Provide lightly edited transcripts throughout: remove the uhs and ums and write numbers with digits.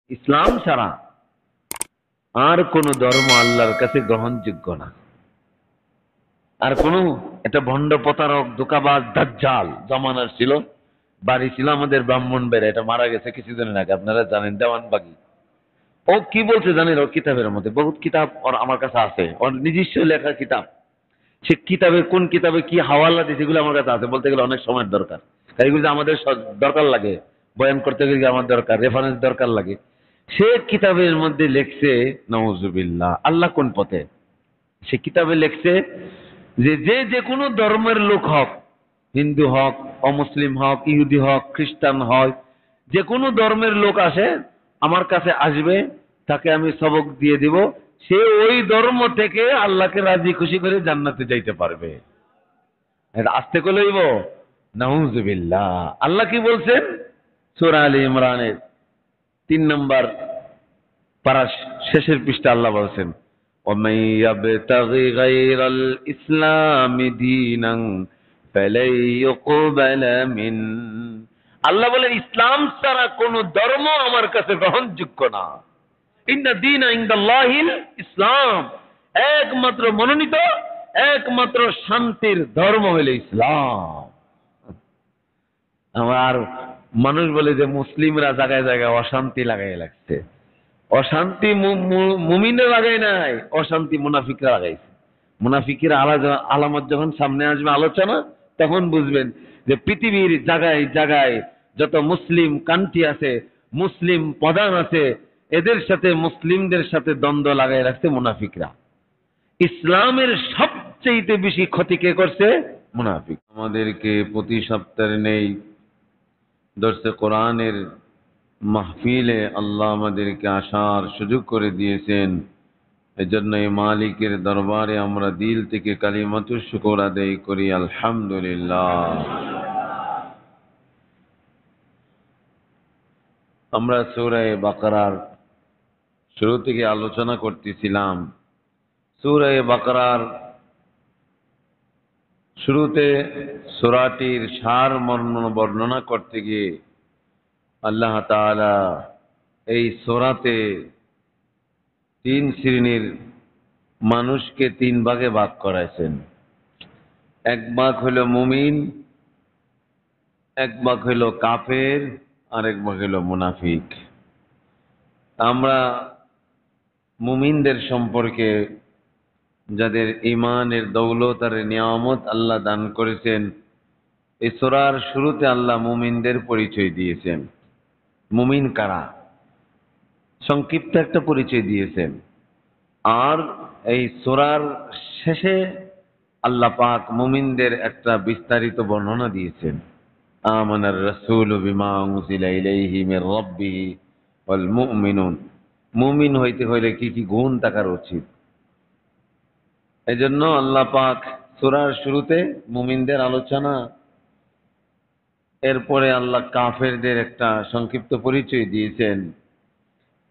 ইসলাম ছাড়া আর কোন ধর্ম আল্লাহর কাছে গ্রহণযোগ্য না। আর কোন এটা ভণ্ড প্রতারক ধোঁকাবাজ দাজ্জাল জমানার ছিল, বাড়ি ছিল আমাদের ব্রাহ্মণবাড়িয়া, এটা মারা গেছে কিছুদিন আগে, আপনারা জানেন, দেওয়ানবাগি। ও কি বলছে জানেন? ওর কিতাবের মধ্যে বহুত কিতাব ওর আমার কাছে আছে, ওর নিজস্ব লেখা কিতাব। সে কিতাবে কোন কিতাবে কি হাওয়ালা দিয়েছে এগুলো আমার কাছে আছে, বলতে গেলে অনেক সময়ের দরকার। কারণ এগুলো আমাদের দরকার লাগে, বয়ান করতে গেলে আমার দরকার, রেফারেন্স দরকার লাগে। সে কিতাবের মধ্যে লেখছে, নাউজুবিল্লাহ, আল্লাহ কোন পথে, সে কিতাবে লেখছে যে যে যে কোনো ধর্মের লোক হোক, হিন্দু হোক, অমুসলিম হোক, ইহুদি হোক, খ্রিস্টান হয়, যে কোনো ধর্মের লোক আসে আমার কাছে আসবে, তাকে আমি সবক দিয়ে দিব, সে ওই ধর্ম থেকে আল্লাহকে রাজি খুশি করে জান্নাতে যাইতে পারবে। এটা আস্তে করে লইব। নাউজুবিল্লাহ। আল্লাহ কি বলছেন? সূরা আলে ইমরানের 3 নম্বর পারার শেষের পৃষ্ঠা আল্লাহ বলছেন, وَمَن يَبْتَغِ غَيْرَ الْإِسْلَامِ دِينًا فَلَن يُقْبَلَ مِنْهُ। আল্লাহ বলেন ইসলাম ছাড়া কোন ধর্ম আমার কাছে গ্রহণযোগ্য না। ইন্না দীনা ইনদাল্লাহিল ইসলাম, একমাত্র মনোনীত, একমাত্র শান্তির ধর্ম হলো ইসলাম। আমার মানুষ বলে যে মুসলিমরা জায়গায় জায়গায় অশান্তি লাগাই লাগছে। অশান্তি মুমিনরা লাগাই নাই, অশান্তি মুনাফিকরা লাগাইছে। মুনাফিকের আলামত যখন সামনে আসবে আলোচনা, তখন বুঝবেন যে পৃথিবীর জায়গায় জায়গায় যত মুসলিম কান্ট্রি আছে, মুসলিম প্রধান আছে, এদের সাথে মুসলিমদের সাথে দ্বন্দ্ব লাগাই রাখছে মুনাফিকরা। ইসলামের সবচেয়ে বেশি ক্ষতি কে করছে? মুনাফিক। আমাদেরকে প্রতি সপ্তাহে নেই দর্শে কোরআনের মাহফিলে আল্লাহ আমাদেরকে আসার সুযোগ করে দিয়েছেন। এজন্য এই মালিকের দরবারে আমরা দিল থেকে কালিমাতুশ শুকর আদায় করি, আলহামদুলিল্লাহ। আমরা সূরা বাকারার শুরু থেকে আলোচনা করতেছিলাম। সূরা বাকারার শুরুতে সূরাটির সার বর্ণনা করতে গিয়ে আল্লাহ তাআলা এই সূরাতে 3 শ্রেণীর মানুষকে 3 ভাগে ভাগ করেছেন। এক ভাগ হলো মুমিন, এক ভাগ হলো কাফের, আর এক ভাগ হলো মুনাফিক। আমরা মুমিনদের সম্পর্কে, যাদের ঈমানের দৌলত আর নিয়ামত আল্লাহ দান করেছেন, এই সূরার শুরুতে আল্লাহ মুমিনদের পরিচয় দিয়েছেন। মুমিন কারা? সংক্ষিপ্ত একটা পরিচয় দিয়েছেন। আর এই সূরার শেষে আল্লাহ পাক মুমিনদের একটা বিস্তারিত বর্ণনা দিয়েছেন। আমানার রাসূলু বিমা উনজিলা ইলাইহি মির রাব্বিহি ওয়াল মুমিনুন। মুমিন হইতে হইলে কি কি গুণ থাকার উচিত, এজন্য আল্লাহ পাক সূরার শুরুতে মুমিনদের আলোচনা, এরপরে আল্লাহ কাফেরদের একটা সংক্ষিপ্ত পরিচয় দিয়েছেন,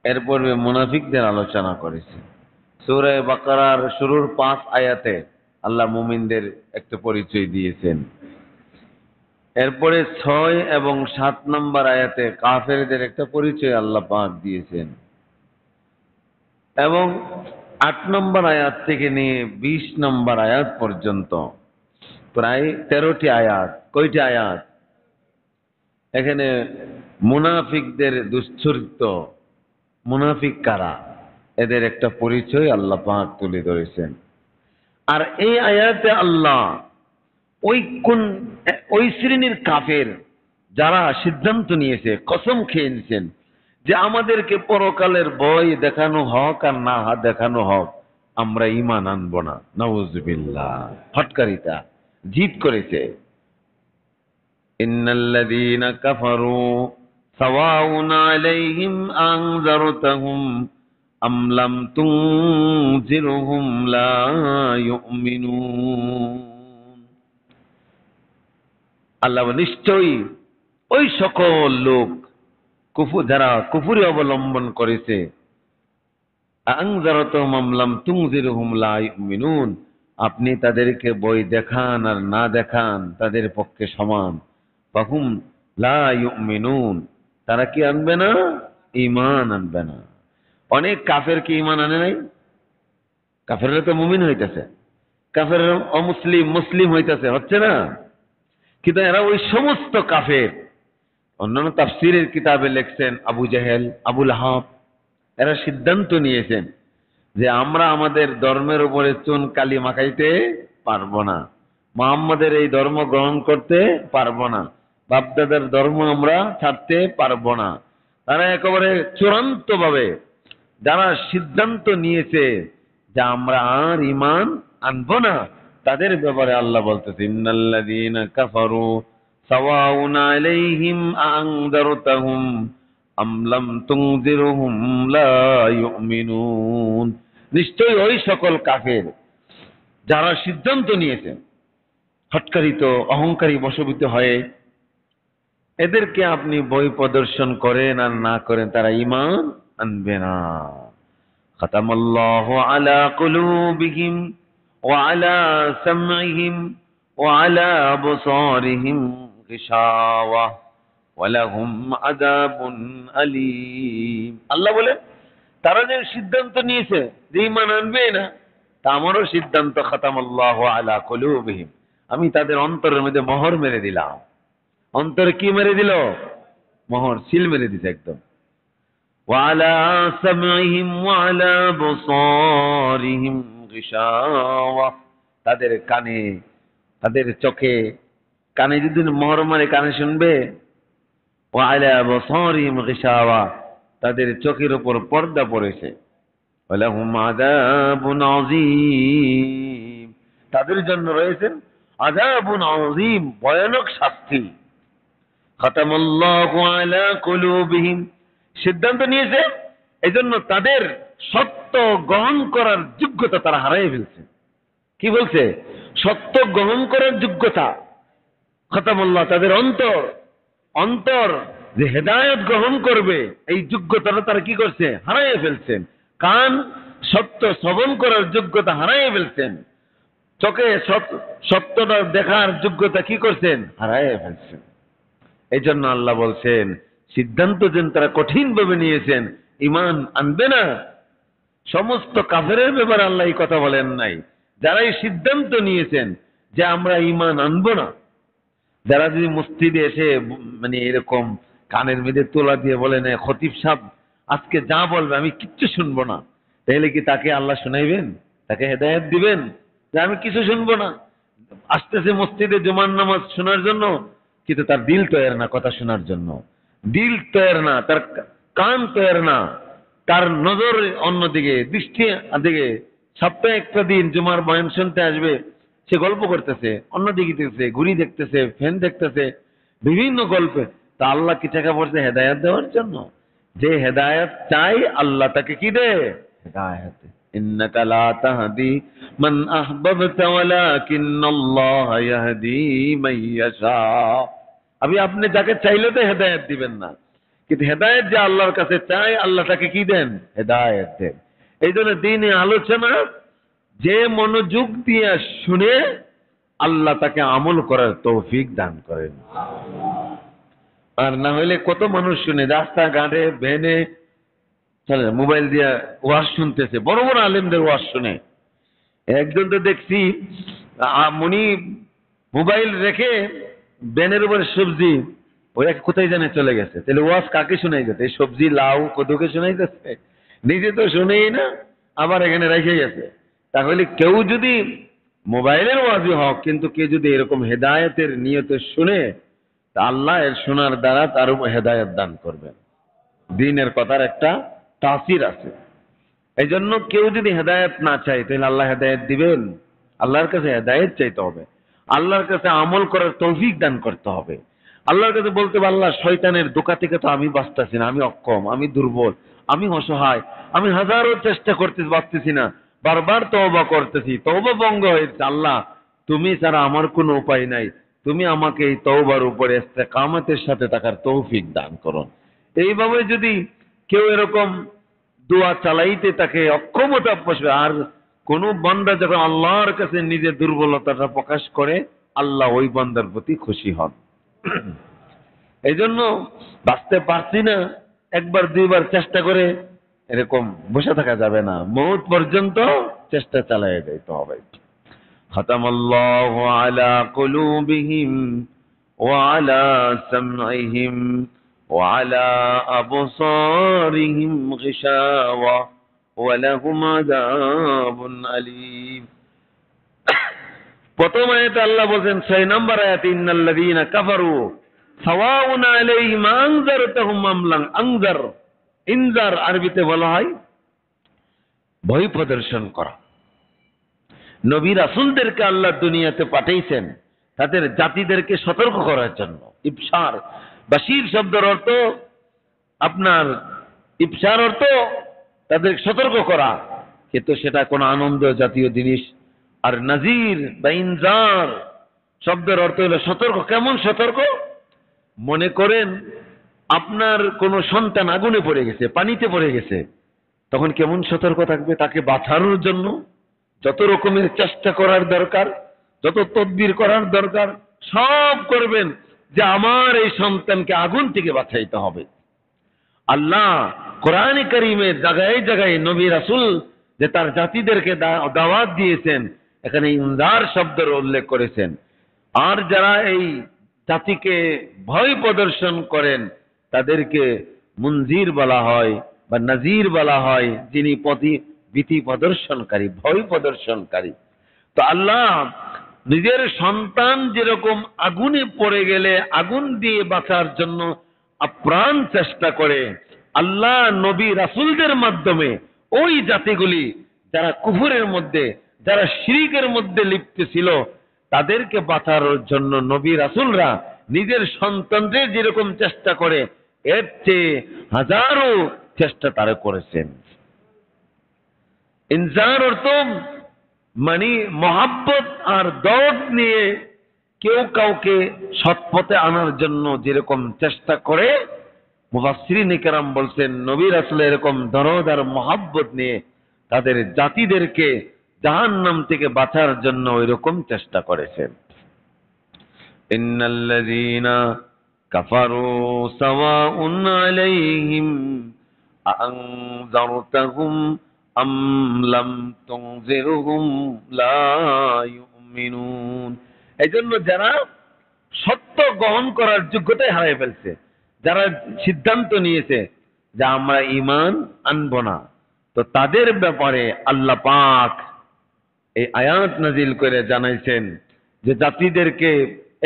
এরপরে মুনাফিকদের আলোচনা করেছেন। সূরা বাকারার শুরুর 5 আয়াতে আল্লাহ মুমিনদের একটা পরিচয় দিয়েছেন। এরপরে 6 এবং 7 নম্বর আয়াতে কাফেরদের একটা পরিচয় আল্লাহ পাক দিয়েছেন। এবং 8 নম্বর আয়াত থেকে নিয়ে 20 নম্বর আয়াত পর্যন্ত প্রায় 13টি আয়াত। কয়টি আয়াত? এখানে মুনাফিকদের দুশ্চরিত্র, মুনাফিক কারা, এদের একটা পরিচয় আল্লাহ পাক তুলে ধরেছেন। আর এই আয়াতে আল্লাহ ওই শ্রেণীর কাফের যারা সিদ্ধান্ত নিয়েছে, কসম খেয়ে নিয়েছেন যে আমাদেরকে পরকালের ভয় দেখানো হোক আর না দেখানো হোক, আমরা ঈমান আনবো না। নাউজুবিল্লাহ। ফটকারিতা জিদ করেছে। ইন্নাল্লাযীনা কাফারু সাওয়াউন আলাইহিম আনজারতাহুম আম লাম তুনজিরহুম লা ইউমিনুন। আল্লাহ নিশ্চয়ই ওই সকল লোক যারা কুফরি অবলম্বন করেছে, আনজারতাহুম আম লাম তুনজিরহুম লা ইউমিনুন, আপনি তাদেরকে বই দেখান আর না দেখান তাদের পক্ষে সমান। ফাহুম লা ইউমিনুন, তারা কি আনবে না? ঈমান আনবে না। অনেক কাফের কি ঈমান আনে নাই? কাফেররা তো মুমিন হইতেছে, কাফেররা অমুসলিম মুসলিম হইতেছে, হচ্ছে না? কিন্তু এরা ওই সমস্ত কাফের, অন্যান্য তাফসীরের কিতাবে লিখছেন আবু জেহেল, আবু লাহাব, এরা সিদ্ধান্ত নিয়েছেন যে আমরা আমাদের ধর্মের উপরে চুন কালি মাখাইতে পারবো না, মুহাম্মাদের এই ধর্ম গ্রহণ করতে পারবো না, বাপদাদার ধর্ম আমরা ছাড়তে পারবো না। তারা একেবারে চূড়ান্ত ভাবে যারা সিদ্ধান্ত নিয়েছে যে আমরা আর ঈমান আনবো না, তাদের ব্যাপারে আল্লাহ বলতেছে ইন্নাল্লাযীনা কাফারু সাওয়াউন আলাইহিম আনযারতাহুম আম লাম তুনজিরহুম লা ইউমিনুন। নিশ্চয়ই ওই সকল কাফের যারা সিদ্ধান্ত নিয়েছে হটকারিত অহংকারী বশবীত হয়ে, এদেরকে আপনি বই প্রদর্শন করেন আর না করেন, তারা ঈমান আনবে না। খাতামাল্লাহু আলা কুলুবিহিম ওয়া আলা সামঈহিম ওয়া আলা আবসারিহিম গিশাওয়া ওয়া লাহুম আযাবুন আলীম। আল্লাহ বলেন তারা যে সিদ্ধান্ত নিয়েছে যে ঈমান আনবে না, তা আমারও সিদ্ধান্ত, খাতামাল্লাহু আলা কুলুবিহিম, আমি তাদের অন্তরের মধ্যে মোহর মেরে দিলাম। অন্তরে কি মেরে দিল? মোহর, সিল মেরে দিছে একদম। ওয়ালা সামঈহিম ওয়ালা বসারিহিম গিশাওয়া, তাদের কানে, তাদের চোখে, কানে যদি মোহর মারে কানে শুনবে। ওয়ালা বসারিহিম গিশাওয়া, তাদের চোখের উপর পর্দা পড়েছে। ওয়ালাহুম আযাবুন আযীম, তাদের জন্য রয়েছে আযাবুন আযীম, ভয়ানক শাস্তি। খাতামাল্লাহু আলা কুলুবিহিম, সিদ্ধান্ত নিয়েছে, এজন্য তাদের সত্য গ্রহণ করার যোগ্যতা তারা হারিয়ে ফেলছে। কি বলছে? সত্য গ্রহণ করার যোগ্যতা। খাতামাল্লাহ, তাদের অন্তর, অন্তর যে হেদায়েত গ্রহণ করবে এই যোগ্যতাটা তারা কি করছে? হারিয়ে ফেলছেন। কান সত্য শ্রবণ করার যোগ্যতা হারিয়ে ফেলছেন। চোখে সত্যটা দেখার যোগ্যতা কি করছেন? হারিয়ে ফেলছেন। এই জন্য আল্লাহ বলছেন সিদ্ধান্ত যেন তারা কঠিন ভাবে নিয়েছেন, ঈমান আনবে না। সমস্ত কাফেরের ব্যাপারে আল্লাহ এই কথা বলেন নাই। যারা এই সিদ্ধান্ত নিয়েছেন যে আমরা ঈমান আনবো না, যারা যদি মসজিদে এসে মানে এরকম কানের মধ্যে তোলা দিয়ে বলেন খতিব সাহেব আজকে যা বলবে আমি কিচ্ছু শুনবো না, তাহলে কি তাকে আল্লাহ শুনাইবেন? তাকে হেদায়েত দিবেন যে আমি কিছু শুনবো না? আসতেছে মসজিদে জুমার নামাজ শোনার জন্য, কিন্তু তার দিল তৈরি না কথা শোনার জন্য, দিল তৈরি না, তার কান তৈরি না, তার নজর অন্যদিকে, দৃষ্টি দিকে। সপ্তাহে একটা দিন জুমার বয়ান শুনতে আসবে, সে গল্প করতেছে, অন্যদিকে দেখতেছে, ঘুড়ি দেখতেছে, ফ্যান দেখতেছে, বিভিন্ন গল্পে। তা আল্লাহ কি টাকা পড়ছে হেদায়েত দেওয়ার জন্য? যে হেদায়েত চাই আল্লাহ তাকে কি দে? হেদায়েত। ইন্নাকা লা তাহদি মান আহবাবতা ওয়ালাকিন্নাল্লাহা ইয়াহদি মান ইয়াশা। আপনি যাকে চাইলে তো হেদায়েত দিবেন না, কিন্তু হেদায়েত যে আল্লাহর কাছে চাই আল্লাহ তাকে কি দেন? হেদায়েত দেন। এই জন্য দ্বীনি আলোচনা যে মনোযোগ দিয়ে শুনে আল্লাহ তাকে আমল করার তৌফিক দান করেন। আর না হইলে কত মানুষ শুনে রাস্তাঘাটে ভ্যানে চলে মোবাইল দিয়ে ওয়াজ শুনতেছে, বড় বড় আলেমদের ওয়াজ শুনে। একজন তো দেখছি উনি মোবাইল রেখে ভ্যানের উপরে সবজি ওই কোথায় জানে চলে গেছে। তাহলে ওয়াজ কাকে শোনাই যেতে? সবজি লাউ কদুকে শোনাই যাচ্ছে, নিজে তো শুনেই না, আবার এখানে রেখে গেছে। তাহলে কেউ যদি মোবাইলের ওয়াজই হোক, কিন্তু কেউ যদি এরকম হেদায়েতের নিয়তে শুনে, তা আল্লাহ এর শোনার দ্বারা তার উপর হেদায়েত দান করবেন। দ্বীনের কথার একটা তাসির আছে। এই জন্য কেউ যদি হেদায়েত না চায় তাহলে আল্লাহ হেদায়েত দিবেন? আল্লাহর কাছে হেদায়েত চাইতে হবে, আল্লাহর কাছে আমল করার তৌফিক দান করতে হবে। আল্লাহর কাছে বলতে হবে আল্লাহ শয়তানের ধোঁকা থেকে তো আমি বাঁচতেছি না, আমি অক্ষম, আমি দুর্বল, আমি অসহায়, আমি হাজারো চেষ্টা করতে বাঁচতেছি না, বারবার তওবা করতেছি, তওবা ভঙ্গ হয়েছে। আল্লাহ তুমি ছাড়া আমার কোনো উপায় নাই, তুমি আমাকে এই তওবার উপরে ইস্তেকামতের সাথে থাকার তৌফিক দান করো। এইভাবে যদি কেউ এরকম দোয়া চালাইতে তাকে অক্ষমতা বসবে, আর কোন বান্দা যখন আল্লাহর কাছে নিজের দুর্বলতাটা প্রকাশ করে আল্লাহ ওই বান্দার প্রতি খুশি হন। এই জন্য বাঁচতে পারছি না, একবার দুইবার চেষ্টা করে এরকম বসে থাকা যাবে না, মউত পর্যন্ত চেষ্টা চালিয়ে যেতে হবে। খাতামাল্লাহু আলা কুলুবিহিম ওয়া আলা সামঈহিম ওয়া আলা আবসারিহিম গিশাওয়া ওয়া লাহুম আযাবুন আলীম। প্রথম আয়াতে আল্লাহ বলেন 6 নম্বর আয়াতে ইন্নাল্লাযীনা কাফারু সাওয়াউন আলাইহিম আনজারতাহুম আম লাম আনজার। ইনজার আরবিতে বলা হয় ভয় প্রদর্শন করা। নবী রাসূলদেরকে আল্লাহ দুনিয়াতে পাঠিয়েছেন তাদের জাতিদেরকে সতর্ক করার জন্য। ইবশার, বাশির শব্দের অর্থ আপনার ইবশার অর্থ তাদের সতর্ক করা, কিন্তু সেটা কোনো আনন্দ জাতীয় জিনিস। আর নাজির বা ইনজার শব্দের অর্থ হলো সতর্ক। কেমন সতর্ক? মনে করেন আপনার কোনো সন্তান আগুনে পড়ে গেছে, পানিতে পড়ে গেছে, তখন কেমন সতর্ক থাকবে? তাকে বাঁচানোর জন্য যত রকমের চেষ্টা করার দরকার, যত তদবির করার দরকার সব করবেন যে আমার এই সন্তানকে আগুন থেকে বাঁচাইতে হবে। আল্লাহ কোরআনে কারীমে জায়গায় জায়গায় নবী রাসূল যে তার জাতিদেরকে দাওয়াত দিয়েছেন, এখানে ইনজার শব্দের উল্লেখ করেছেন। আর যারা এই জাতিকে ভয় প্রদর্শন করেন তাদেরকে মুনজির বলা হয় বা নাজির বলা হয়, যিনি ভীতি প্রদর্শনকারী, ভয় প্রদর্শনকারী। তো আল্লাহ নিজের সন্তান যেরকম আগুনে পড়ে গেলে আগুন দিয়ে বাঁচার জন্য আপ্রাণ চেষ্টা করে, আল্লাহ নবী রাসূলদের মাধ্যমে ওই জাতিগুলি যারা কুফরের মধ্যে, যারা শিরকের মধ্যে লিপ্ত ছিল, তাদেরকে বাঁচানোর জন্য নবী রাসূলরা নিজের সন্তানদের যেরকম চেষ্টা করে এর চেয়ে হাজারো চেষ্টা তারা করেছেন। ইনজার অর্থ মানে মহাব্বত আর দরদ নিয়ে কেউ কাউকে সৎপথে আনার জন্য যেরকম চেষ্টা করে, মুফাসসিরিন কেরাম বলছেন নবী রাসূল এরকম দরদ আর মহাব্বত নিয়ে তাদের জাতিদেরকে জাহান্নাম থেকে বাঁচার জন্য ওইরকম চেষ্টা করেছেন। ইন্নাল্লাযীনা কাফারু সাওয়াউন আলাইহিম আনজারতাহুম আম লাম তুনজিরহুম লা ইউমিনুন। এইজন্য যারা সত্য গ্রহণ করার যোগ্যতাই হারিয়ে ফেলছে, যারা সিদ্ধান্ত নিয়েছে যে আমরা ঈমান আনবো না, তো তাদের ব্যাপারে আল্লাহ পাক এই আয়াত নাজিল করে জানাইছেন যে জাতিদেরকে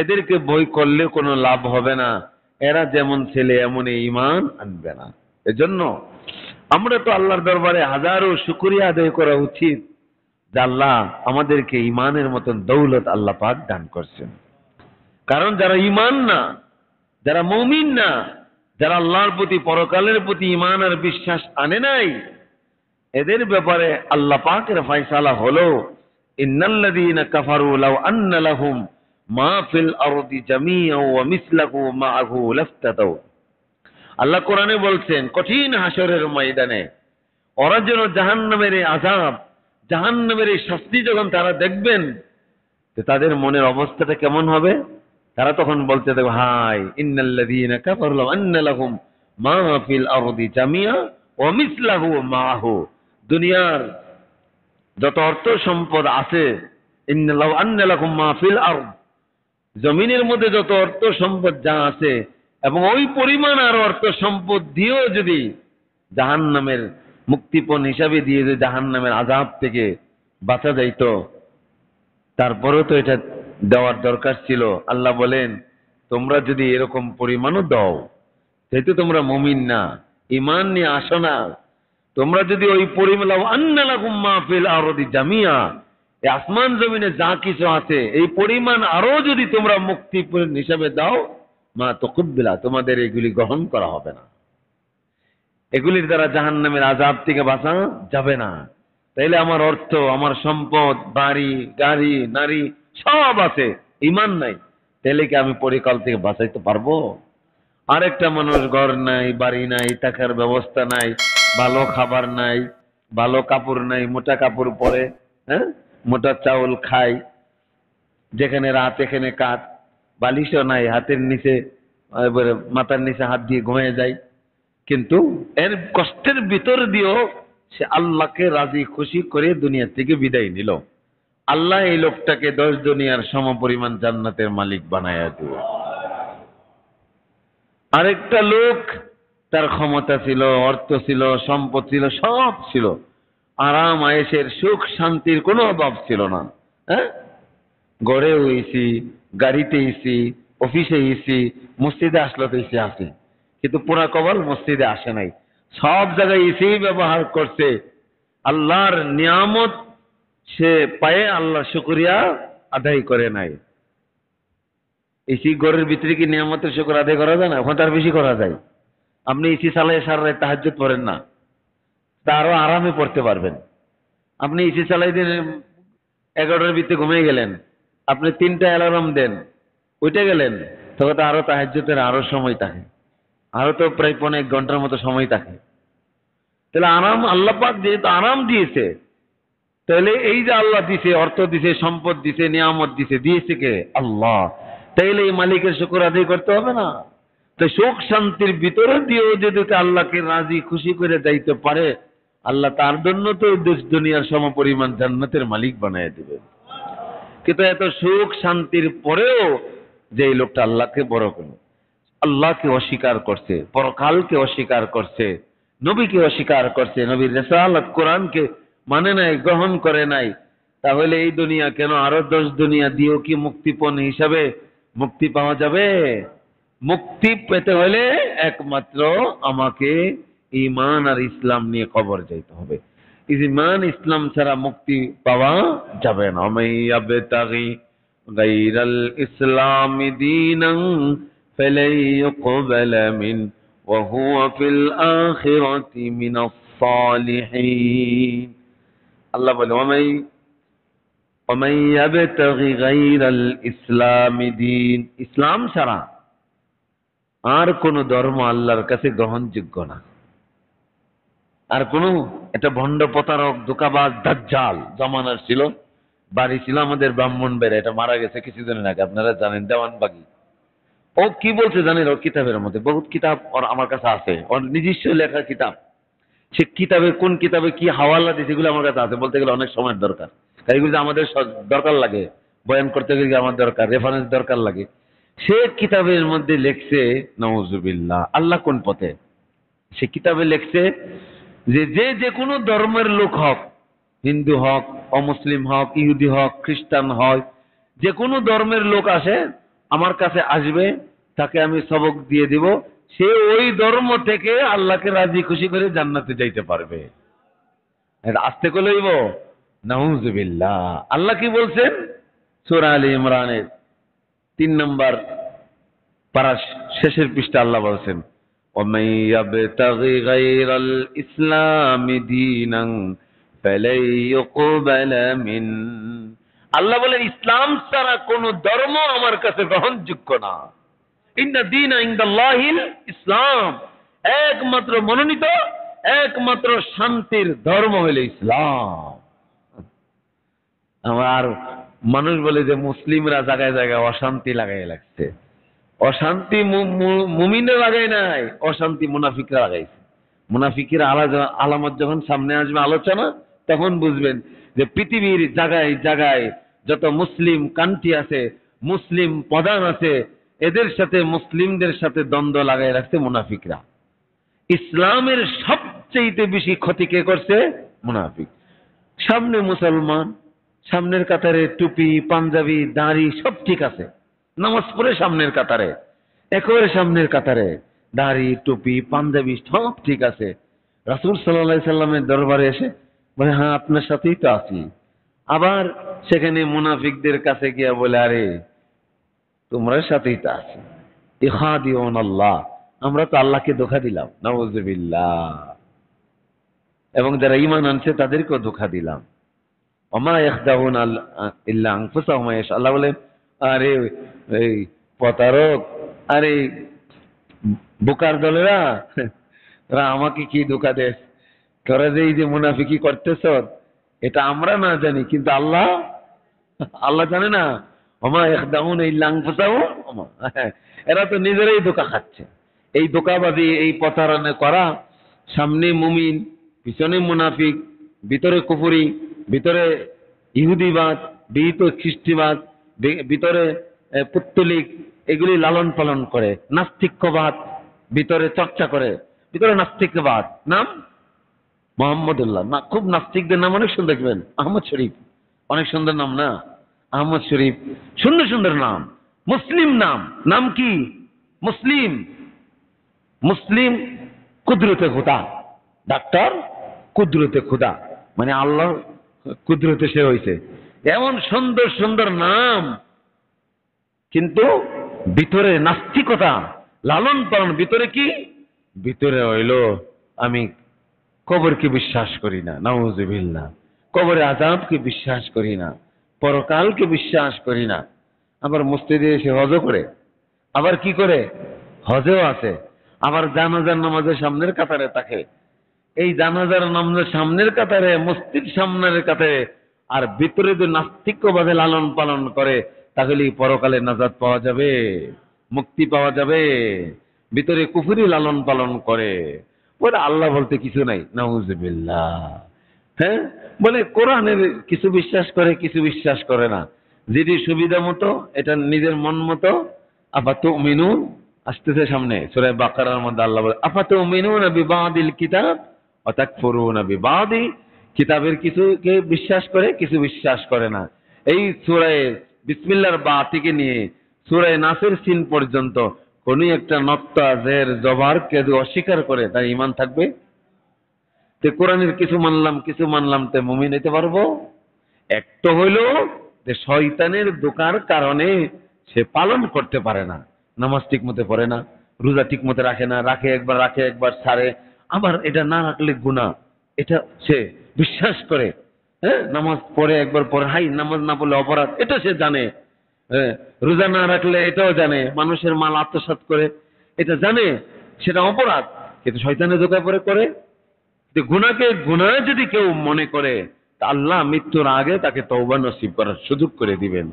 এদেরকে ভয় করলে কোনো লাভ হবে না, এরা যেমন ছেলে এমনই ঈমান আনবে না। এজন্য আমরা তো আল্লাহর দরবারে হাজারো শুকরিয়া আদায় করা উচিত যে আল্লাহ আমাদেরকে ঈমানের মতন দৌলত আল্লাহ পাক দান করছেন। কারণ যারা ঈমান না, যারা মুমিন না, যারা আল্লাহর প্রতি পরকালের প্রতি ঈমান আর বিশ্বাস আনে নাই, এদের ব্যাপারে আল্লাহ পাকের ফয়সালা হলো ইন্নাল্লাযীনা কাফারু লাউ আন্না লাহুম মা ফিল আরদি জামিআন ওয়া মিসলাহু মাআহু লাফতাদাউ। আল্লাহ কোরআনে বলছেন কঠিন হাসরের ময়দানে ওরা যেন জাহান্নামের আযাব, জাহান্নামের শাস্তি যখন তারা দেখবেন, তো তাদের মনের অবস্থাটা কেমন হবে? তারা তখন বলতে থাকবে হায় ইন্নাল্লাযীনা কাফারু লাউ আন্না লাহুম মা ফিল আরদি জামিআন ওয়া মিসলাহু মাআহু। দুনিয়ার যত অর্থ সম্পদ আছে, ইন্নাল্লাহু আন্না লাহুম মা ফিল আরদ, জমিনের মধ্যে যত অর্থ সম্পদ যা আছে এবং ওই পরিমাণ আর অর্থ সম্পদ দিয়েও যদি জাহান্নামের মুক্তিপণ হিসাবে দিয়ে যে জাহান্নামের আযাব থেকে বাঁচা যাইতো, তারপরেও তো এটা দেওয়ার দরকার ছিল। আল্লাহ বলেন তোমরা যদি এরকম পরিমাণও দাও, যেহেতু তোমরা মুমিন না, ঈমান নিয়ে আসো না, তোমরা যদি ওই পরিমাণ আন্না লাকুম মা ফিল আরদি জামিআ, এই আসমান জমিনে যা কিছু আছে এই পরিমাণ আরো যদি তোমরা মুক্তিপণ হিসাবে দাও, মা তাকুব্বিলা, তোমাদের এগুলি গ্রহণ করা হবে না। এগুলির দ্বারা জাহান্নামের আযাব থেকে বাঁচা যাবে না। তাইলে আমার অর্থ, আমার সম্পদ, বাড়ি, গাড়ি, নারী সব আছে, ঈমান নাই, তাহলে কি আমি পরিকাল থেকে বাঁচাইতে পারবো? আরেকটা মানুষ ঘর নাই, বাড়ি নাই, থাকার ব্যবস্থা নাই, ভালো খাবার নাই, ভালো কাপড় নাই, মোটা কাপড় পরে, হ্যাঁ, মোটা চাউল খায়, যেখানে রাত এখানে কাত, বালিশও নাই, হাতের নিচে মাথার নিচে হাত দিয়ে ঘুমিয়ে যায়, কিন্তু এর কষ্টের ভিতর দিয়েও সে আল্লাহকে রাজি খুশি করে দুনিয়া থেকে বিদায় নিল। আল্লাহ এই লোকটাকে 10 দুনিয়ার সমপরিমাণ জান্নাতের মালিক বানায়া দিবে। আরেকটা লোক, তার ক্ষমতা ছিল, অর্থ ছিল, সম্পদ ছিল, সব ছিল, আরাম আয়েশের সুখ শান্তির কোনো অভাব ছিল না। হ্যাঁ, গড়ে হইছি, গাড়িতে হইছি, অফিসে হইছি, মসজিদে আসলো তো এসে আসি, কিন্তু পুরা কবল মসজিদে আসে নাই। সব জায়গায় এসেই ব্যবহার করছে। আল্লাহর নিয়ামত সে পায়ে আল্লাহ শুকরিয়া আদায় করে নাই। এসি ঘরের ভিতরে কি নিয়ামতের শুকর আদায় করা যায় না? ওখানে তার বেশি করা যায়। আপনি এসি চালাই সারা রাত তাহাজ্জুদ পড়েন না, তা আরো আরামে পড়তে পারবেন। আপনি এসি চালাই দিন, 11টার ভিতরে ঘুমিয়ে গেলেন, আপনি 3টা অ্যালার্ম দেন, উঠে গেলেন, তবে তো আরো তাহাজ্জুদের আরো সময় থাকে, আরো তো প্রায় 1.5 ঘন্টার মতো সময় থাকে। তাহলে আরাম আল্লাহ পাক যেহেতু আরাম দিয়েছে, তাহলে এই যে আল্লাহ দিছে, অর্থ দিছে, সম্পদ দিছে, নিয়ামত দিছে, দিয়েছে কে? আল্লাহ। তাইলে এই মালিকের শুকর আদায় করতে হবে না? তো সুখ শান্তির ভিতরে দিয়েও যদি আল্লাহকে রাজি খুশি করে যাইতে পারে, আল্লাহ তার জন্য তো দেশ দুনিয়ার সমপরিমাণ জান্নাতের মালিক বানায় দিবে। কিন্তু এত সুখ শান্তির পরেও যে এই লোকটা আল্লাহকে বড় করল, আল্লাহকে অস্বীকার করছে, পরকালকে অস্বীকার করছে, নবীকে অস্বীকার করছে, নবীর রিসালাত কোরআনকে মানে নাই, গ্রহণ করে নাই, তাহলে এই দুনিয়া কেন, আরো 10 দুনিয়া দিয়েও কি মুক্তিপণ হিসাবে মুক্তি পাওয়া যাবে? মুক্তি পেতে হলে একমাত্র আমাকে ঈমান আর ইসলাম নিয়ে কবর যাইতে হবে। ঈমান ইসলাম ছাড়া মুক্তি পাওয়া যাবে না। মাইয়াবতাগি গায়রাল ইসলামি দীনান ফালাই ইউকবালা মিন ওয়া হুয়া ফিল আখিরাতি মিনাস সালিহিন। আল্লাহ বলে ওয়ামাইয়াবতাগি গায়রাল ইসলামি দীন, ইসলাম ছাড়া আর কোন ধর্ম আল্লাহর কাছে গ্রহণযোগ্য না। আর কোন একটা ভণ্ড প্রতারক ধোঁকাবাজ দাজ্জাল জমানার ছিল, বাড়ি ছিল আমাদের ব্রাহ্মণবাড়িয়া, এটা মারা গেছে কিছুদিন আগে, আপনারা জানেন, দেওয়ানবাগি। ও কি বলছে জানেন? ওর কিতাবের মধ্যে বহুত কিতাব ওর আমার কাছে আছে, ওর নিজস্ব লেখা কিতাব। সে কিতাবে কোন কিতাবে কি হাওয়ালা দিয়েছে এগুলো আমার কাছে আছে, বলতে গেলে অনেক সময়ের দরকার, কারণ এগুলো আমাদের দরকার লাগে, বয়ান করতে গেলে আমার দরকার, রেফারেন্স দরকার লাগে। সে কিতাবের মধ্যে লিখছে, নাউজুবিল্লাহ, আল্লাহ কোন পথে, সে কিতাবে লিখছে যে যে কোনো ধর্মের লোক হোক, হিন্দু হোক, অমুসলিম হোক, ইহুদি হোক, খ্রিস্টান হয়, যে কোনো ধর্মের লোক আসে আমার কাছে আসবে, তাকে আমি সবক দিয়ে দিব, সে ওই ধর্ম থেকে আল্লাহকে রাজি খুশি করে জান্নাতে যাইতে পারবে। এটা আস্তে করে লইব, নাউজুবিল্লাহ। আল্লাহ কি বলছেন? সূরা আলী ইমরানের 3 নম্বর পারার শেষের পৃষ্ঠা আল্লাহ বলছেন, وَمَن يَبْتَغِ غَيْرَ الْإِسْلَامِ دِينًا فَلَن يُقْبَلَ مِنْهُ। আল্লাহ বলেন ইসলাম ছাড়া কোন ধর্ম আমার কাছে গ্রহণযোগ্য না। ইন্না দীনা ইনদাল্লাহিল ইসলাম, একমাত্র মনোনীত, একমাত্র শান্তির ধর্ম হলো ইসলাম। আমার মানুষ বলে যে মুসলিমরা জায়গায় জায়গায় অশান্তি লাগাই লাগছে। অশান্তি মুমিনে লাগাই নাই, অশান্তি মুনাফিকরা লাগাইছে। মুনাফিকের আলামত যখন সামনে আসবে আলোচনা, তখন বুঝবেন যে পৃথিবীর জায়গায় জায়গায় যত মুসলিম কান্ট্রি আছে, মুসলিম প্রধান আছে, এদের সাথে মুসলিমদের সাথে দ্বন্দ্ব লাগাই রাখছে মুনাফিকরা। ইসলামের সবচেয়ে বেশি ক্ষতি কে করছে? মুনাফিক। সামনে মুসলমান, সামনের কাতারে টুপি, পাঞ্জাবি, দাড়ি সব ঠিক আছে, নামাজ পড়ে সামনের কাতারে, একেবারে সামনের কাতারে, দাড়ি, টুপি, পাঞ্জাবি সব ঠিক আছে। রাসূল সাল্লাল্লাহু আলাইহি সাল্লামের দরবারে এসে বলে, হ্যাঁ আপনার সাথেই তো আছি। আবার সেখানে মুনাফিকদের কাছে গিয়ে বলে, আরে তোমরা সাথেই তো আছি, ইখাদিউন আল্লাহ, আমরা তো আল্লাহকে ধোঁকা দিলাম, নাউযুবিল্লাহ। এবং যারা ঈমান আনছে তাদেরকেও ধোঁকা দিলাম। ওমা ইয়াখদাউনা ইল্লা আনফুসাহুম। আল্লাহ বলেন, আরে এই প্রতারক, আরে বোকার দলেরা, তোরা আমাকে কি ধোঁকা দেস? তোরা যে এই যে মুনাফিকি করতেছ, এটা আমরা না জানি, কিন্তু আল্লাহ জানে না। ওমা ইয়াখদাউনা ইল্লা আনফুসাহুম, এরা তো নিজেরাই ধোঁকা খাচ্ছে। এই ধোঁকাবাজি, এই প্রতারণা করা, সামনে মুমিন পিছনে মুনাফিক, ভিতরে কুফরি, ভিতরে ইহুদিবাদ, ভিতরে খ্রিস্টিবাদ, ভিতরে পুত্তলিক, এগুলি লালন পালন করে। নাস্তিক্যবাদ ভিতরে চর্চা করে, ভিতরে নাস্তিকবাদ। নাম মোহাম্মদুল্লাহ না, খুব নাস্তিকদের নাম অনেক সুন্দর দেখবেন। আহমদ শরীফ অনেক সুন্দর নাম না? আহমদ শরীফ সুন্দর সুন্দর নাম। মুসলিম নাম, নাম কি? মুসলিম। মুসলিম কুদরতে খুদা, ডাক্তার কুদরতে খুদা, মানে আল্লাহ কুদরতে সে হয়েছে। এমন সুন্দর সুন্দর নাম, কিন্তু ভিতরে নাস্তিকতা, লালন পালন। ভিতরে কি? ভিতরে হইল আমি কবরকে বিশ্বাস করি না, নাউযুবিল্লাহ। কবরে আযাবকে বিশ্বাস করি না, পরকালকে বিশ্বাস করি না। আবার মসজিদে এসে হজও করে, আবার কি করে? হজেও আছে। আবার জানাজার নামাজের সামনের কাতারে থাকে। এই জানাজার নামাজের সামনের কাতারে, মসজিদ সামনের কাতারে, আর ভিতরে যদি নাস্তিক্যভাবে লালন পালন করে, তাহলে পরকালে নাজাত পাওয়া যাবে, মুক্তি পাওয়া যাবে। ভিতরে কুফরি লালন পালন করে, বলে আল্লাহ বলতে কিছু নাই, নাউযুবিল্লাহ। হ্যাঁ, বলে কোরআনের কিছু বিশ্বাস করে, কিছু বিশ্বাস করে না। যেটি সুবিধা মতো, এটা নিজের মন মতো। আফাতুমিনুন আসতেছে সামনে, সূরা বাকারার মধ্যে আল্লাহ বলে আফাতুমিনুনা বিবাদিল কিতাব ওয়া তাকফুরুনা বিবাদি। কিতাবের কিছুকে বিশ্বাস করে, কিছু বিশ্বাস করে না। এই সূরা বিসমিল্লাহর বা থেকে নিয়ে সূরা নাসের সিন পর্যন্ত কোন একটা নক্তা জের জবরকে যদি অস্বীকার করে, তার ঈমান থাকবে? তে কোরআনের কিছু মানলাম, কিছু মানলাম, তে মুমিন হইতে পারবো? একটা হইল যে শয়তানের ধোঁকার কারণে সে পালন করতে পারে না, নামাজ ঠিক মতো পড়ে না, রোজা ঠিক মতো রাখে না, রাখে একবার ছাড়ে, আবার এটা না রাখলে গুনাহ, এটা সে বিশ্বাস করে। হ্যাঁ, নামাজ পড়ে একবার পড়ে, হাই নামাজ না পড়লে অপরাধ, এটা সে জানে। হ্যাঁ, রোজা না রাখলে এটাও জানে, মানুষের মাল আত্মসাৎ করে, এটা জানে, সেটা অপরাধ। কিন্তু শয়তানের ধোঁকায় পড়ে করে। গুনাহকে গুনাহ যদি কেউ মনে করে, তা আল্লাহ মৃত্যুর আগে তাকে তওবা নসিব করার সুযোগ করে দিবেন।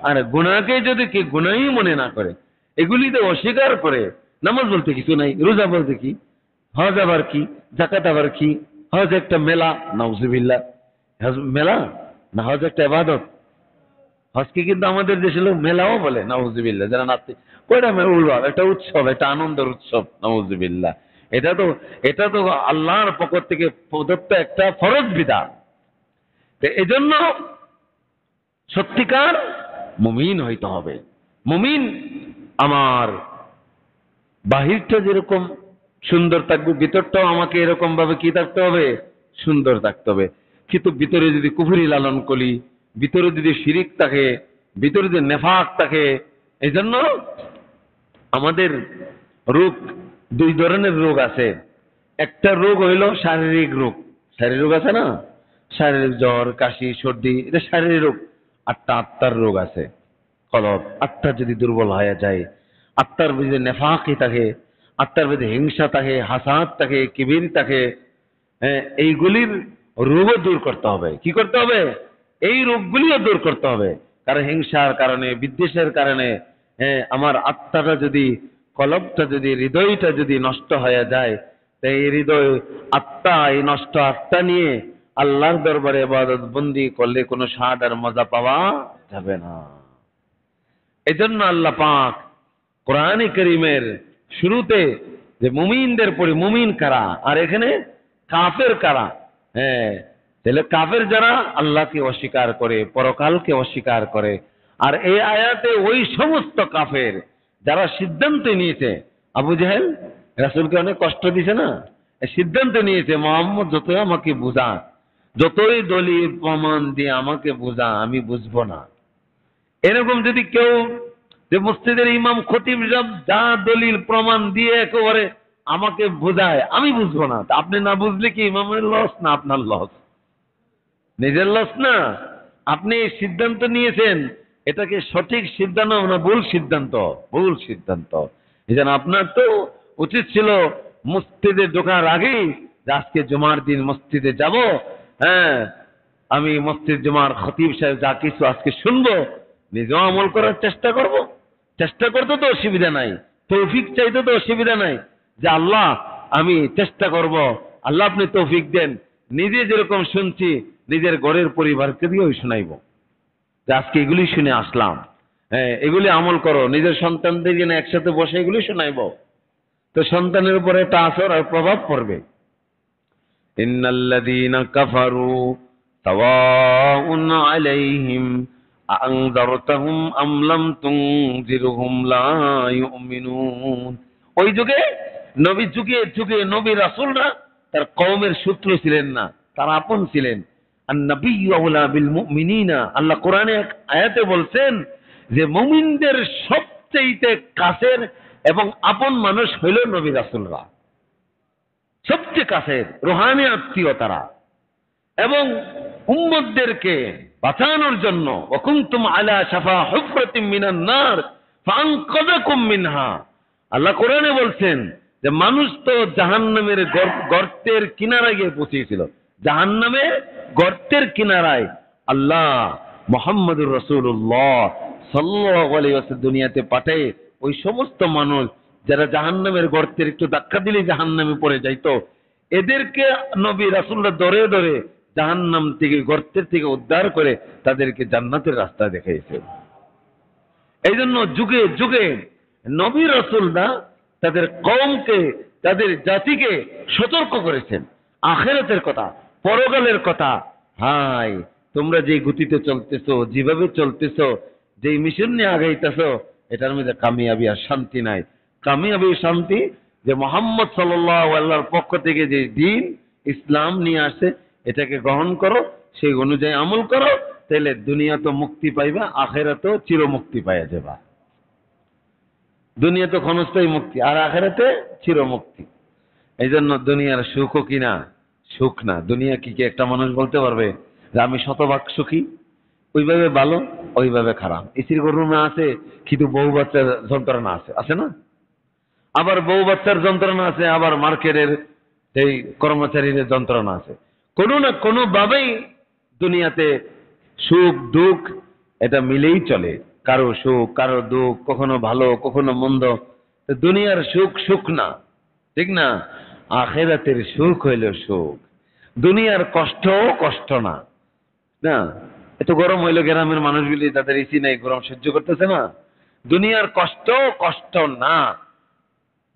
আর গুনাহকে যদি কেউ গুনাহই মনে না করে, এগুলিতে অস্বীকার করে, নামাজ বলতে কিছু নাই, রোজা বলতে কি, হজ আবার কি, যাকাত আবার কি, হজ একটা মেলা, নাউযুবিল্লাহ। হজ মেলা না, হজ একটা ইবাদত। হজকে কিন্তু আমাদের দেশে লোক মেলাও বলে, নাউযুবিল্লাহ। যারা নাস্তিক, কয়টা মেলা উল্লাস, একটা উৎসব, একটা আনন্দের উৎসব, নাউযুবিল্লাহ। এটা তো আল্লাহর পক্ষ থেকে প্রদত্ত একটা ফরজ বিধান। তো এজন্য সত্যিকার মুমিন হইতে হবে। মুমিন আমার বাহিরটা যেরকম সুন্দর থাকবে, ভিতরটাও আমাকে এরকম ভাবে কি থাকতে হবে? সুন্দর থাকতে হবে। কিন্তু ভিতরে যদি কুফরি লালন করি, ভিতরে যদি শিরিক থাকে, ভিতরে যদি নেফাক থাকে, এই জন্য আমাদের রোগ, দুই ধরনের রোগ আছে। একটা রোগ হইল শারীরিক রোগ। শারীরিক রোগ আছে না? শারীরিক জ্বর, কাশি, সর্দি, এটা শারীরিক রোগ। আটটা আত্মার রোগ আছে। কলব, আত্মা যদি দুর্বল হয়ে যায়, আত্মার ভিতরে নেফাকি থাকে, আত্মার ভিতরে হিংসা থাকে, হাসাদ থাকে, কিবির থাকে, এইগুলির রোগও দূর করতে হবে। কি করতে হবে? এই রোগগুলিও দূর করতে হবে। কারণ হিংসার কারণে, বিদ্বেষের কারণে আমার আত্মাটা যদি, কলবটা যদি, হৃদয়টা যদি নষ্ট হয়ে যায়, তাই এই হৃদয়, আত্মা, এই নষ্ট আত্মা নিয়ে আল্লাহর দরবারে ইবাদত বন্দি করলে কোনো স্বাদ আর মজা পাওয়া যাবে না। এজন্য আল্লাহ পাক কোরআনে কারীমের শুরুতে যে মুমিনদের পড়ি, মুমিন কারা আর এখানে কাফের কারা? হ্যাঁ, তাহলে কাফের যারা আল্লাহকে অস্বীকার করে, পরকালকে অস্বীকার করে। আর এই আয়াতে ওই সমস্ত কাফের যারা সিদ্ধান্ত নিয়েছে, আবু জাহেল রাসূলকে অনেক কষ্ট দিয়েছে না, সিদ্ধান্ত নিয়েছে মুহাম্মদ যতই আমাকে বুঝা, যতই দলিল প্রমাণ দিয়ে আমাকে বুঝা, আমি বুঝবো না। এরকম যদি কেউ, যে মসজিদের ইমাম খতিব যা দলিল প্রমাণ দিয়ে একেবারে আমাকে বোঝায়, আমি বুঝবো না, তা আপনি না বুঝলে কি ইমামের লস না আপনার লস? নিজের লস না? আপনি এই সিদ্ধান্ত নিয়েছেন, এটাকে সঠিক সিদ্ধান্ত না ভুল সিদ্ধান্ত? ভুল সিদ্ধান্ত। এই জন্য আপনার তো উচিত ছিল মসজিদে ঢোকার আগেই যে আজকে জুমার দিন মসজিদে যাব, হ্যাঁ, আমি মসজিদ জুমার খতিব সাহেব যা কিছু আজকে শুনবো, নিজেও আমল করার চেষ্টা করব। চেষ্টা করতে তো অসুবিধা নাই, তৌফিক চাইতে তো অসুবিধা নাই, যে আল্লাহ আমি চেষ্টা করব, আল্লাহ আপনি তৌফিক দেন। নিজে যেরকম শুনছি নিজের ঘরের পরিবারকে দিয়েও শোনাইব যে আজকে এগুলি শুনে আসলাম, হ্যাঁ এগুলি আমল করো। নিজের সন্তানদের জন্য একসাথে বসে এগুলি শোনাইব, তো সন্তানের উপরে একটা আসর আর প্রভাব পড়বে। ইন্নাল্লাযীনা কাফারু সাওয়াউন আলাইহিম আনযারতাহুম আম লাম তুনজিরহুম লা ইউমিনুন। ওই যুগে নবী যুগে যুগে নবী রাসূলরা তার কওমের শত্রু ছিলেন না, তারা আপন ছিলেন। আর নবিয়্যু আওলা বিল মুমিনিনা, আল্লাহ কোরআনে এক আয়াতে বলছেন যে মুমিনদের সবচেয়ে কাছের এবং আপন মানুষ হইল নবী রাসূলরা, সবচেয়ে কাছের রুহানি আত্মীয় তারা। এবং উম্মতদেরকে বাঁচানোর জন্য ওয়াকুনতুম আলা শাফা হুফরাতিম মিনান নার ফাআনকাযাকুম মিনহা, আল্লাহ কোরআনে বলছেন যে মানুষ তো জাহান্নামের গর্তের কিনারায় গিয়ে পৌঁছেছিল। জাহান্নামের গর্তের কিনারায় আল্লাহ মুহাম্মদুর রাসূলুল্লাহ সাল্লাল্লাহু আলাইহি ওয়াসাল্লাম দুনিয়াতে পাঠায় ওই সমস্ত মানুষ যারা জাহান্নামের গর্তের একটু ধাক্কা দিলে জাহান্নামে পড়ে যাইতো, এদেরকে নবী রাসূলরা ধরে ধরে জাহান্নাম থেকে গর্তের থেকে উদ্ধার করে তাদেরকে জান্নাতের রাস্তা দেখাইছে। এই জন্য যুগে যুগে নবী রাসূলরা তাদের কওমকে, তাদের জাতিকে সতর্ক করেছেন আখিরাতের কথা, পরকালের কথা। হাই তোমরা যে গতিতে চলতেছো, যেভাবে চলতেছো, যে মিশন নিয়ে আগাইতেছো, এটার মধ্যে কামিয়াবি আর শান্তি নাই। কামিয়াবি শান্তি যে মুহাম্মদ সাল্লাল্লাহু আলাইহির পক্ষ থেকে যে দ্বীন ইসলাম নিয়ে আসে এটাকে গ্রহণ করো, সেই অনুযায়ী আমল করো, তাহলে দুনিয়া তো মুক্তি পাইবা, আখিরাতেও চির মুক্তি পাইয়া যাবা। দুনিয়া তো ক্ষণস্থায়ী মুক্তি, আর আখিরাতে চির মুক্তি। এই জন্য দুনিয়ার সুখও কিনা সুখ না। দুনিয়া কি একটা মানুষ বলতে পারবে যে আমি শতভাগ সুখী? ওইভাবে ভালো, ওইভাবে খারাপ। এসির রুমে আছে কিন্তু বউ বাচ্চার যন্ত্রণা আছে, আছে না? আবার বউ বাচ্চার যন্ত্রণা আছে, আবার মার্কেটের এই কর্মচারীদের যন্ত্রণা আছে। কোনো না কোনো ভাবেই দুনিয়াতে সুখ দুঃখ এটা মিলেই চলে। কারো সুখ কারো দুঃখ, কখনো ভালো কখনো মন্দ। দুনিয়ার সুখ সুখ না, ঠিক না? আখিরাতের সুখ হইল সুখ। দুনিয়ার কষ্ট কষ্ট না। না এত গরম হইলো, গ্রামের মানুষগুলি তাদের এসি নাই, গরম সহ্য করতেছে না। দুনিয়ার কষ্ট কষ্ট না,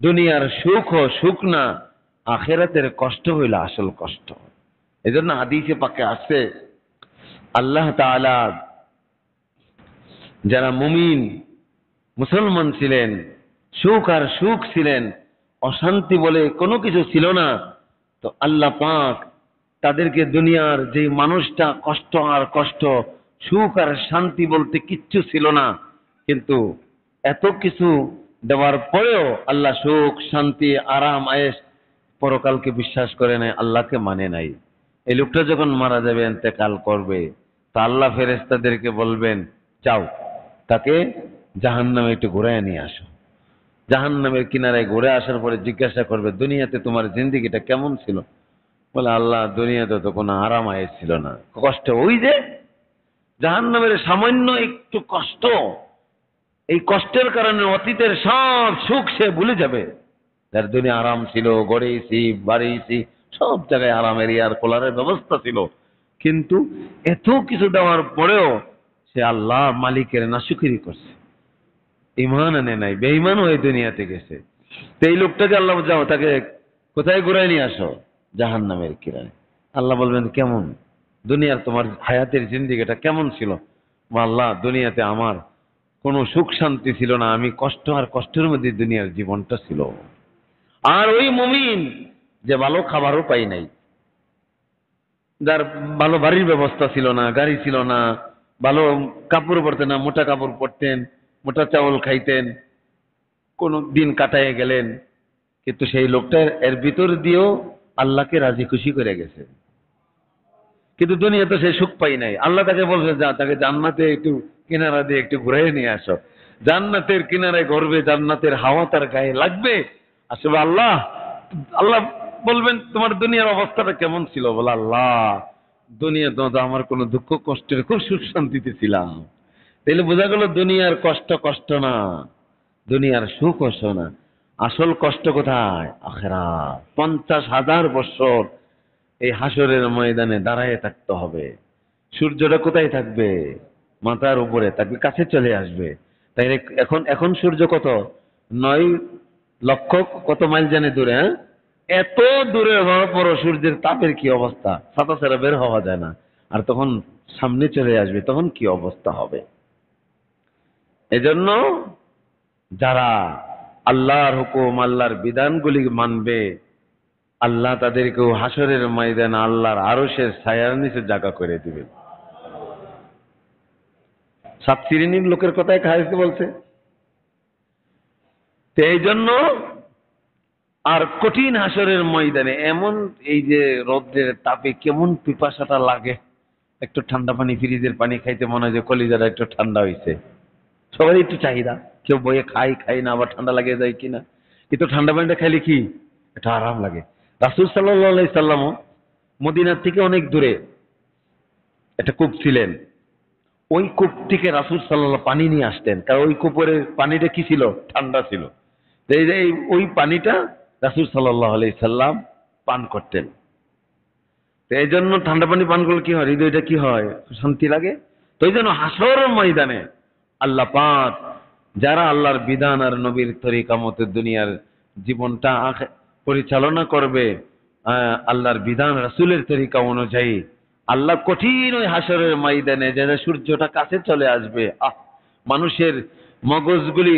দুনিয়ার সুখ সুখ না, আখিরাতের কষ্ট হইল আসল কষ্ট। এজন্য হাদিসে পাকে আছে আল্লাহ তাআলা যারা মুমিন মুসলমান ছিলেন, সুখ আর সুখ ছিলেন, অশান্তি বলে কোনো কিছু ছিল না, তো আল্লাহ পাক তাদেরকে দুনিয়ার যে মানুষটা কষ্ট আর কষ্ট, সুখ আর শান্তি বলতে কিচ্ছু ছিল না, কিন্তু এত কিছু দেওয়ার পরেও আল্লাহ সুখ শান্তি আরাম আয়েশ, পরকালকে বিশ্বাস করে নাই, আল্লাহকে মানে নাই। এই লোকটা যখন মারা যাবে, ইন্তেকাল করবে, তা আল্লাহ ফেরেশতাদেরকে বলবেন যাও তাকে জাহান্নামে একটু ঘুরায় নিয়ে আসো। জাহান্নামের কিনারায় ঘুরে আসার পরে জিজ্ঞাসা করবে দুনিয়াতে তোমার জিন্দেগিটা কেমন ছিল? বলে আল্লাহ দুনিয়াতে তো কোনো আরাম আয়েশ ছিল না, কষ্ট। ওই যে জাহান্নামের সামান্য একটু কষ্ট, এই কষ্টের কারণে অতীতের সব সুখ সে ভুলে যাবে। যার দুনিয়া আরাম ছিল, গড়েছি বাড়িছি, সব জায়গায় আরামের এয়ার কুলারের ব্যবস্থা ছিল, কিন্তু এত কিছু দেওয়ার পরেও সে আল্লাহ মালিকের নাশুকরি করছে, ঈমান আনে নাই, বেঈমান হয়ে দুনিয়াতে গেছে। তো এই লোকটাকে আল্লাহ যাও তাকে কোথায় ঘুরায় নিয়ে আসো? জাহান্নামের কিনারে। আল্লাহ বলবেন কেমন দুনিয়ার তোমার হায়াতের জিন্দেগিটা কেমন ছিল? আল্লাহ দুনিয়াতে আমার কোনো সুখ শান্তি ছিল না, আমি কষ্ট আর কষ্টের মধ্যে দুনিয়ার জীবনটা ছিল। আর ওই মুমিন যে ভালো খাবারও পাই নাই, যার ভালো বাড়ির ব্যবস্থা ছিল না, গাড়ি ছিল না, ভালো কাপড় পরতেন না, মোটা কাপড় পরতেন, মোটা চাউল খাইতেন, কোন দিন কাটাইয়ে গেলেন, কিন্তু সেই লোকটা এর ভিতর দিয়েও আল্লাহকে রাজি খুশি করে গেছে। কিন্তু দুনিয়াতে সে সুখ পাই নাই। আল্লাহ তাকে বলছে যা, তাকে জান্নাতে একটু কিনারা দিয়ে একটু ঘুরাই নিয়ে আসো। জান্নাতের কিনারায় ঘুরবে, জান্নাতের হাওয়া তার গায়ে লাগবে। আসলে আল্লাহ আল্লাহ বলবেন তোমার দুনিয়ার অবস্থাটা কেমন ছিল? বলে আল্লাহ দুনিয়াতে তো আমার কোনো দুঃখ কষ্টের খুব সুখ শান্তিতে ছিলাম। তাহলে বোঝা গেল দুনিয়ার কষ্ট কষ্ট না, দুনিয়ার সুখ ও সোনা। আসল কষ্ট কোথায়? আখিরাত। 50,000 বছর এই হাসরের ময়দানে দাঁড়ায় থাকতে হবে। সূর্যটা কোথায় থাকবে? মাথার উপরে থাকবে, কাছে চলে আসবে। তাই এখন এখন সূর্য কত? 9 লক্ষ কত মাইল জানে দূরে, হ্যাঁ? এত দূরে হওয়ার পর সূর্যের তাপের কি অবস্থা, ছাতা ছাড়া বের হওয়া যায় না। আর তখন সামনে চলে আসবে, তখন কি অবস্থা হবে? এজন্য যারা আল্লাহর হুকুম, আল্লাহর বিধানগুলি মানবে, আল্লাহ তাদেরকেও হাসরের ময়দানে আল্লাহর আরশের ছায়ার নিচে জায়গা করে দিবেন। 7 শ্রেণীর লোকের কথাই হাদিসে বলছে। তো এই জন্য আর কঠিন হাসরের ময়দানে এমন এই যে রৌদ্রের তাপে কেমন পিপাসাটা লাগে, একটু ঠান্ডা পানি, ফ্রিজের পানি খাইতে মনে হয় যে কলিজাটা একটু ঠান্ডা হয়েছে। সবাই একটু চাহিদা, কেউ বইয়ে খাই না, আবার ঠান্ডা লাগে যায় কিনা। কিন্তু ঠান্ডা পানিটা খাইলে কি এটা আরাম লাগে। রাসূল সাল্লাল্লাহু আলাইহি সাল্লামও মদিনার থেকে অনেক দূরে একটা কূপ ছিলেন। ওই কূপ থেকে রাসূল সাল্লাল্লাহু পানি নিয়ে আসতেন, কারণ ওই কূপের পানিটা কি ছিল? ঠান্ডা ছিল। তো এই যে ওই পানিটা রাসূল সাল্লাল্লাহু আলাইহি সাল্লাম পান করতেন। তো এই জন্য ঠান্ডা পানি পান করলে কি হয়? হৃদয়টা কি হয়? শান্তি লাগে। তো এই জন্য হাসরের ময়দানে আল্লাহ পাক যারা আল্লাহর বিধান আর নবীর তরিকা মতে দুনিয়ার জীবনটা পরিচালনা করবে, আল্লাহর বিধান রাসূলের তরিকা অনুযায়ী, আল্লাহ কঠিন ওই হাসরের ময়দানে যে সূর্যটা কাছে চলে আসবে, মানুষের মগজগুলি,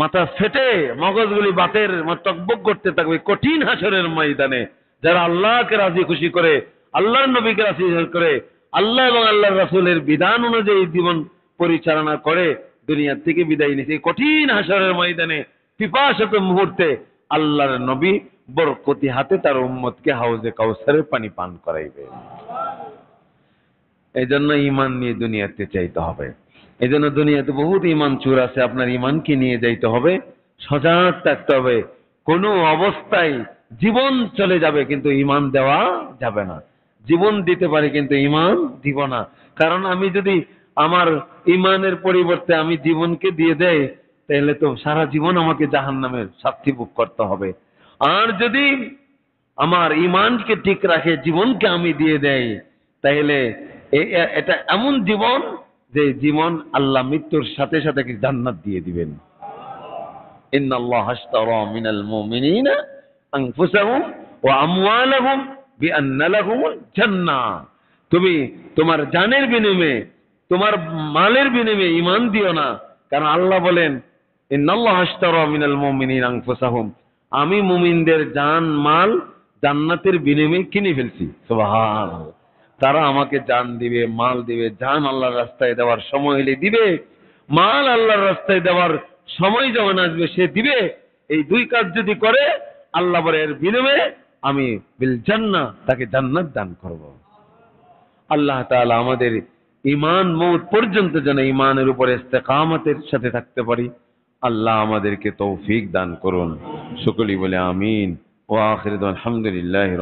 মাথা ফেটে মগজগুলি বাতের টকবক করতে থাকবে কঠিন হাসরের ময়দানে। যারা আল্লাহকে রাজি খুশি করে, আল্লাহর নবীকে রাজি করে, আল্লাহ এবং আল্লাহর রাসূলের বিধান অনুযায়ী জীবন পরিচালনা করে দুনিয়া থেকে বিদায় নিছে, কঠিন হাসরের ময়দানে পিপাসাত মুহূর্তে আল্লাহর নবী বরকতি হাতে তার উম্মতকে হাউজে কাউসারের পানি পান করাইবে। এই জন্য ঈমান নিয়ে দুনিয়াতে চাইতে হবে। এই জন্য দুনিয়াতে বহুত ঈমান চোর আছে, আপনার ঈমানকে নিয়ে যাইতে হবে, সজাগ থাকতে হবে। কোনো অবস্থায় জীবন চলে যাবে কিন্তু ঈমান দেওয়া যাবে না। জীবন দিতে পারি কিন্তু ঈমান দিব না। কারণ আমি যদি আমার ঈমানের পরিবর্তে আমি জীবনকে দিয়ে দেই, তাহলে তো সারা জীবন আমাকে জাহান্নামের শাস্তি ভোগ করতে হবে। আর যদি আমার ঈমানকে ঠিক রাখে জীবনকে আমি দিয়ে দেই, তাহলে এটা এমন জীবন যে জীবন আল্লাহ মৃত্যুর সাথে সাথে জান্নাত দিয়ে দিবেন। ইন্নাল্লাহা আশতারা মিনাল মুমিনিনা আনফুসাহুম ওয়া আমওয়ালাহুম বিআন্না লাহুমুল জান্নাহ। তুমি তোমার জানের বিনিময়ে, তোমার মালের বিনিময়ে ঈমান দিও না। কারণ আল্লাহ বলেন, ইন্নাল্লাহা আশতারা মিনাল মুমিনিনা আনফুসাহুম, আমি মুমিনদের জান মাল জান্নাতের বিনিময়ে কিনে ফেলছি। সুবহানাল্লাহ। তারা আমাকে জান দিবে, মাল দিবে। জান আল্লাহর রাস্তায় দেওয়ার সময় হলে দিবে, মাল আল্লাহর রাস্তায় দেওয়ার সময় যখন আসবে সে দিবে। এই দুই কাজ যদি করে, আল্লাহ বলে এর বিনিময়ে আমি বিল জান্নাহ তাকে জান্নাত দান করব। আল্লাহ তাআলা আমাদের ঈমান মওত পর্যন্ত যেন ঈমানের উপরে ইস্তেকামতের সাথে থাকতে পারি, আল্লাহ আমাদেরকে তৌফিক দান করুন। সকলেই বলে আমিন। ওয়া আখিরু আলহামদুলিল্লাহি।